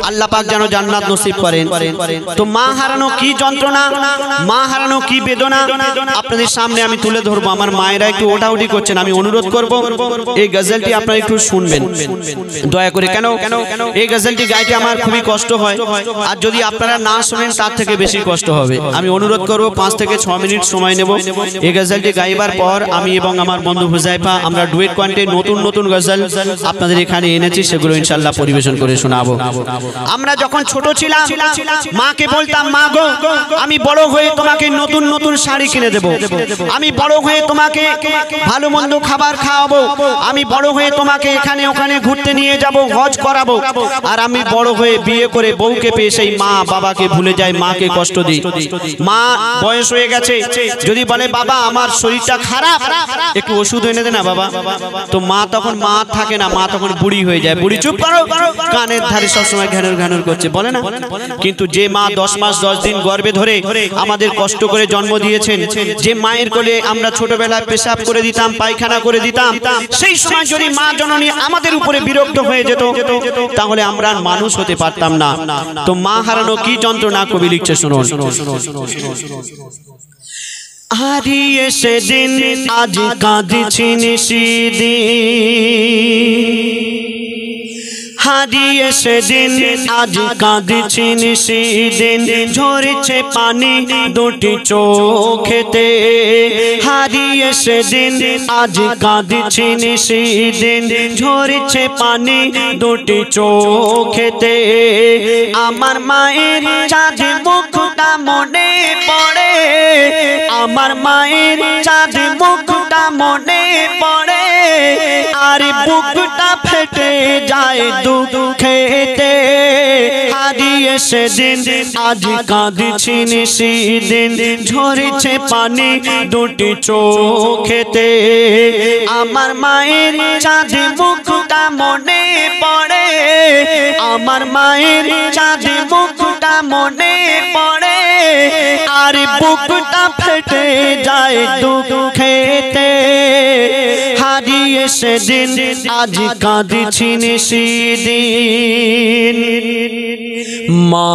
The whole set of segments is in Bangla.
আল্লাহ পাক যেন জান্নাত নসিব করেন। তো মা হারানো কি যন্ত্রণা, মা হারানো কি বেদনা আপনাদের সামনে আমি তুলে ধরবো। আমার মায়েরা একটু ওঠাউঠি করছেন, আমি অনুরোধ করব এই গজলটি আপনারা একটু শুনবেন দয়া করে। কেন এই গজলটি গাইতে আমার খুবই কষ্ট হয়, আর যদি আপনারা না শুনেন তার থেকে বেশি কষ্ট হবে। আমি অনুরোধ করব 5 থেকে 6 মিনিট সময় নেব। এই গজলটি গাইবার পর আমি এবং আমার বন্ধু হুজাইফা আমরা ডুয়েট কন্টে নতুন নতুন গজল আপনাদের এখানে এনেছি, সেগুলো ইনশাআল্লাহ পরিবেশন করে শোনাবো। আমরা যখন ছোট ছিলাম মাকে বলতাম, মা গো আমি বড় হয়ে তোমাকে নতুন নতুন শাড়ি কিনে দেব, আমি বড় হয়ে তোমাকে ভালো মন্দ খাবার খাওয়াবো, আমি বড় হয়ে তোমাকে এখানে ওখানে ঘুরতে নিয়ে যাব, হজ করাবো। আর আমি বড় হয়ে বিয়ে করে বউকে পেয়ে সেই মা বাবাকে ভুলে যাই, মাকে কষ্ট দিই। মা বয়স হয়ে গেছে, যদি বলে বাবা আমার শরীরটা খারাপ একটু ওষুধ এনে দে না বাবা, তো মা তখন মা থাকে না, মা তখন বুড়ি হয়ে যায়। বুড়ি চুপ করো, কানের ধারে সবসময় ঘ্যানর ঘ্যানর করছে, বলে না। কিন্তু যে মা 10 মাস 10 দিন গর্ভে ধরে আমাদের কষ্ট করে জন্ম দিয়েছেন, যে মায়ের কোলে আমরা ছোটবেলায় পেশাব করে দিতাম, পায়খানা করে দিতাম, সেই সময় যদি মা জননী আমাদের উপরে বিরক্ত হয়ে যেত তাহলে আমরা মানুষ হতে পারতাম না। তো মা হারানো কি যন্ত্রণা কবি লিখছে শুনুন। হারিয়ে সেদিন আজ কাঁদছি নিশিদিন, হারিয়ে সেদিন আজ কাঁদছি নিশিদিন, ঝরছে পানি দুটি চোখেতে। হারিয়ে সেদিন আজ কাঁদছি নিশিদিন, ঝরছে পানি দুটি চোখেতে। আমার মায়ের চাঁদ মুখটা মনে পড়ে, আমার মায়ের চাঁদ মুখটা মনে পড়ে, আর বুকটা ফেটে যায় দুঃখেতে। হারিয়ে সেদিন আজ কাঁদছি নিশিদিন, ঝরছে পানি দুটি চোখেতে। আমার মায়ের চাঁদ মুখটা মনে পড়ে, আমার মায়ের চাঁদ মুখটা মনে পড়ে, আর বুকটা ফেটে যায় দুঃখেতে। হারিয়ে সেদিন আজ কাঁদছি নিশিদিন। মা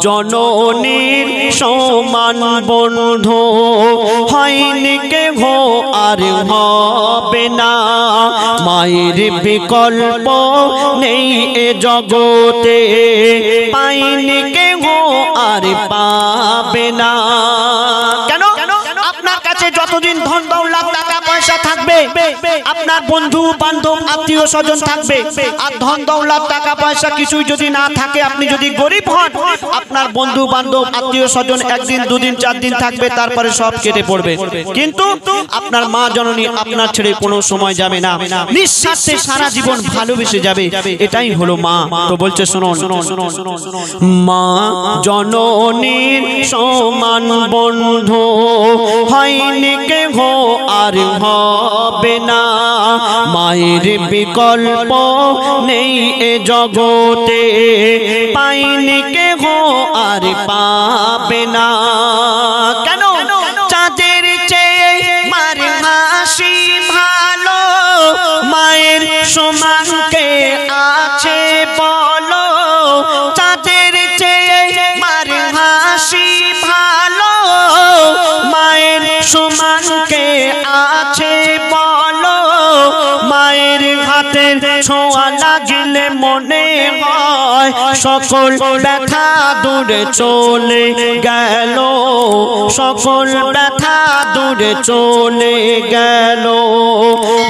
জননীর সমান বন্ধু হয়নি কেহ আর হবে না, মায়ের বিকল্প নেই এ জগতে, পাইনি কেহ আর পাবে না। কেন? আপনার কাছে যতদিন ধন দৌলত টাকা পয়সা থাকবে, আপনার বন্ধু বান্ধব আত্মীয় স্বজন থাকবে, আর ধন দৌলত টাকা পয়সা কিছুই যদি না থাকে, আপনি যদি গরিব হন, আপনার বন্ধু বান্ধব আত্মীয় স্বজন একদিন দুদিন 4 দিন থাকবে, তারপরে সব কেটে পড়বে। কিন্তু আপনার মা জননী আপনার ছেড়ে কোনো সময় যাবে না, নিঃস্বার্থে সারা জীবন ভালোবেসে যাবে, এটাই হলো মা। তো বলছে শুনুন, মা জননীর সমান বন্ধু হয়নি কেহ আর হবে না, মায়ের বিকল্প নেই এ জগতে, পাইনি কেহ আর পাবে না। কেন? চাঁদের চেয়ে মার হাসি ভালো, মায়ের সমান কে আছে বলো। চাঁদের চেয়ে মার হাসি ভালো, মায়ের সমান কে আছে বলো। মায়ের হাতের ছোঁয়া লাগলে মনে হয় সকল ব্যথা দূরে চলে গেল, সকল ব্যথা দূরে চলে গেল।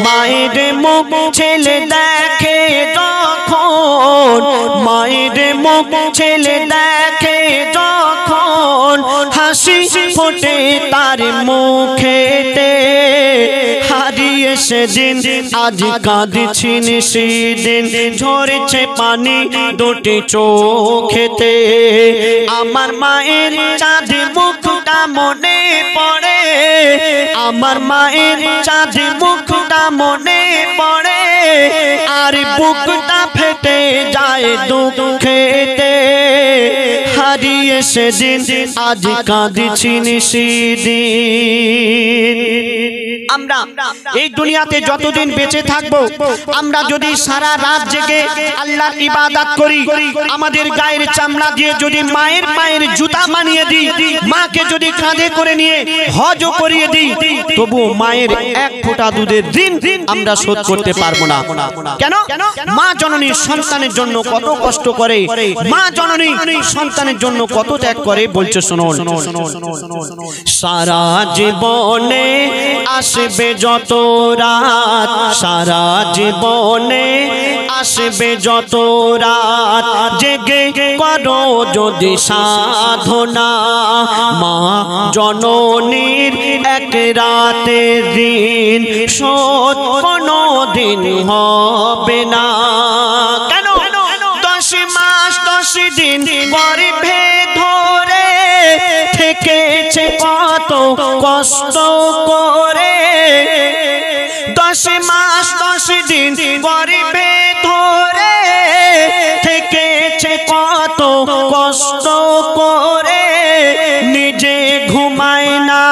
মায়ের মুখ ছেলে দেখে যখন, মায়ের মুখ ছেলে দেখে যখন, হাসি ফোটে তার মুখেতে। হারিয়ে সেদিন আজ কাঁদছি নিশিদিন, ঝরছে পানি দুটি চোখেতে। আমার মায়ের চাঁদ মুখটা মনে পড়ে, আমার মায়ের চাঁদ মুখটা মনে পড়ে, আর বুকটা ফেটে যায় দুঃখেতে। হারিয়ে সেদিন আজ কাঁদছি নিশিদিন। আমরা এই দুনিয়াতে যতদিন বেঁচে থাকবো আমরা যদি সারা রাত জেগে আল্লাহর ইবাদত করি, আমাদের গায়ের চামড়া দিয়ে যদি মায়ের পায়ের জুতা বানিয়ে দিই, মাকে যদি কাঁধে করে নিয়ে হজ করিয়ে দিই, তবু মায়ের এক ফোঁটা দুধের ঋণ আমরা শোধ করতে পারবো না। কেন? মা জননী সন্তানের জন্য কত কষ্ট করে, মা জননী সন্তানের জন্য কত ত্যাগ করে, বলছে শুনুন। সারা জীবনে আসবে যত রাত, সারা জীবনে আসবে যত রাত, জেগে করো যদি সাধনা, মা জননীর এক রাতের ঋণ শোধ কোনো দিন হবে না। কেন? 10 মাস 10 দিন গর্ভে ধরে থেকেছে কত কষ্ট করে, 10 মাস 10 দিন গর্ভে ধরে থেকেছে কত কষ্ট করে, নিজে ঘুমায় না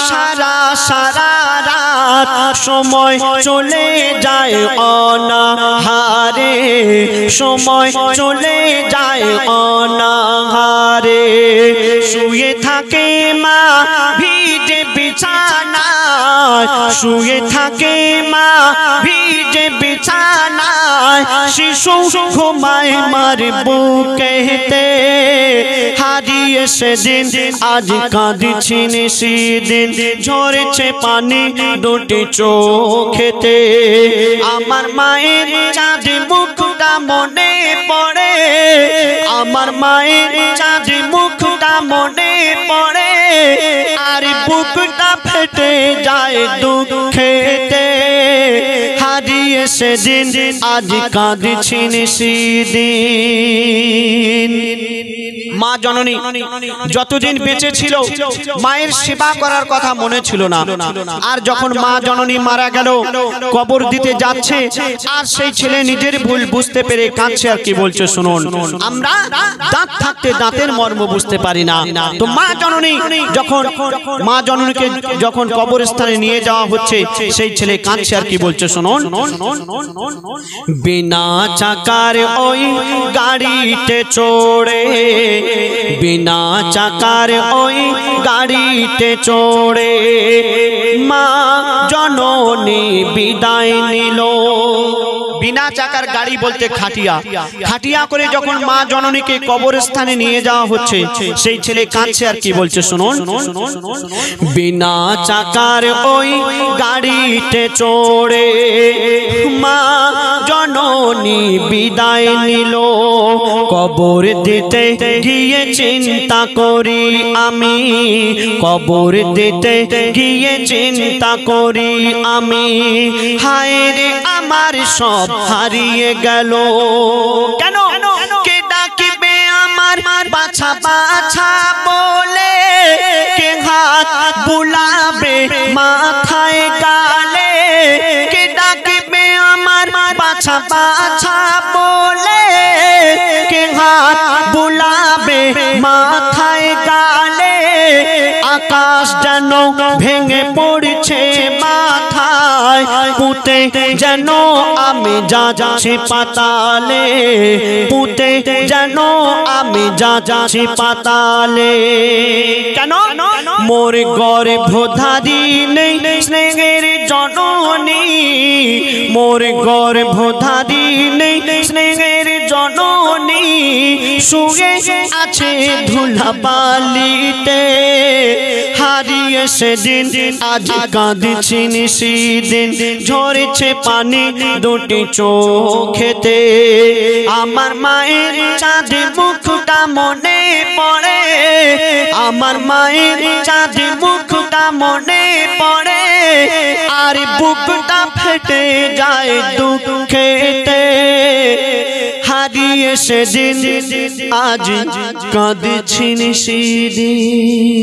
সারা সারা রাত, সময় চলে যায় অনাহারে, সময় চলে যায় অনাহারে, শুয়ে থাকে মা ভিজে বিছানায়, শুয়ে থাকে মা ভিজে বিছানায়, শিশু ঘুমায় মার বুকেতে, হারিয়ে সেদিন আজ কাঁদছি সেদিন, ঝরেছে পানি দুটি চোখেতে, আমার মায়ের চাঁদ মুখটা মনে পড়ে, আমার মায়ের চাঁদ মুখটা মনে পড়ে, আর বুকটা ফেটে যায় দুঃখেতে, হারিয়ে সেদিন আজ কাঁদছি সেদিন। মা জননী যতদিন বেঁচে ছিল মায়ের সেবা করার কথা মনে ছিল না, আর যখন মা জননী মারা গেল, কবর দিতে যাচ্ছে, আর সেই ছেলে নিজের ভুল বুঝতে পেরে কাঁদছে, আর কি বলছে শুনুন। আমরা দাঁত থাকতে দাঁতের মর্ম বুঝতে পারি না, তো মা জননী যখন মা জননীকে যখন কবরস্থানে নিয়ে যাওয়া হচ্ছে, সেই ছেলে কাঁদছে, আর কি বলছে শুনুন। বিনা চাকার ওই গাড়িতে চড়ে, বিনা চাকার ওই গাড়িতে চড়ে, মা জননী বিদায় নিল। বিনা চাকার গাড়ি বলতে খাটিয়া, খাটিয়া করে যখন মা জননীকে কবরস্থানে নিয়ে যাওয়া হচ্ছে, সেই ছেলে কাঁদছে, আর কি বলছে শুনুন। বিনা চাকার ওই গাড়িতে চড়ে, মা জননী বিদায় নিল, কবর দিতে গিয়ে চিন্তা করি আমি, কবর দিতে গিয়ে চিন্তা করি আমি, হায় রে আমার সব হারিয়ে গেল। কেন? কে ডাকিবে আমার বাছা বাছা বলে, কে হাত বুলাবে মাথায় গালে, কে ডাকিবে আমার বাছা বাছা বলে, কে হাত বুলাবে মাথায় গালে, আকাশ যেন ভেঙে পড়ছে মাথায়, পুঁতে যেন আমি যাচ্ছি পাতালে, পুঁতে যেন আমি যাচ্ছি পাতালে। কেন? মোর গর্ভধারী নেই স্নেহের জননী, মোর গর্ভধারী নেই স্নেহের জননী, শুয়ে আছে ধুলাবালিতে, হারিয়ে সেদিন আজ কাঁদছি সেদিন, ঝরেছে পানি দুটি চোখেতে, আমার মায়ের চাঁদ মুখটা মনে পড়ে, আমার মায়ের চাঁদ মুখটা মনে পড়ে, আর বুকটা ফেটে যায় দুঃখেতে, হারিয়ে সেদিন আজ কাঁদছি সেদিন।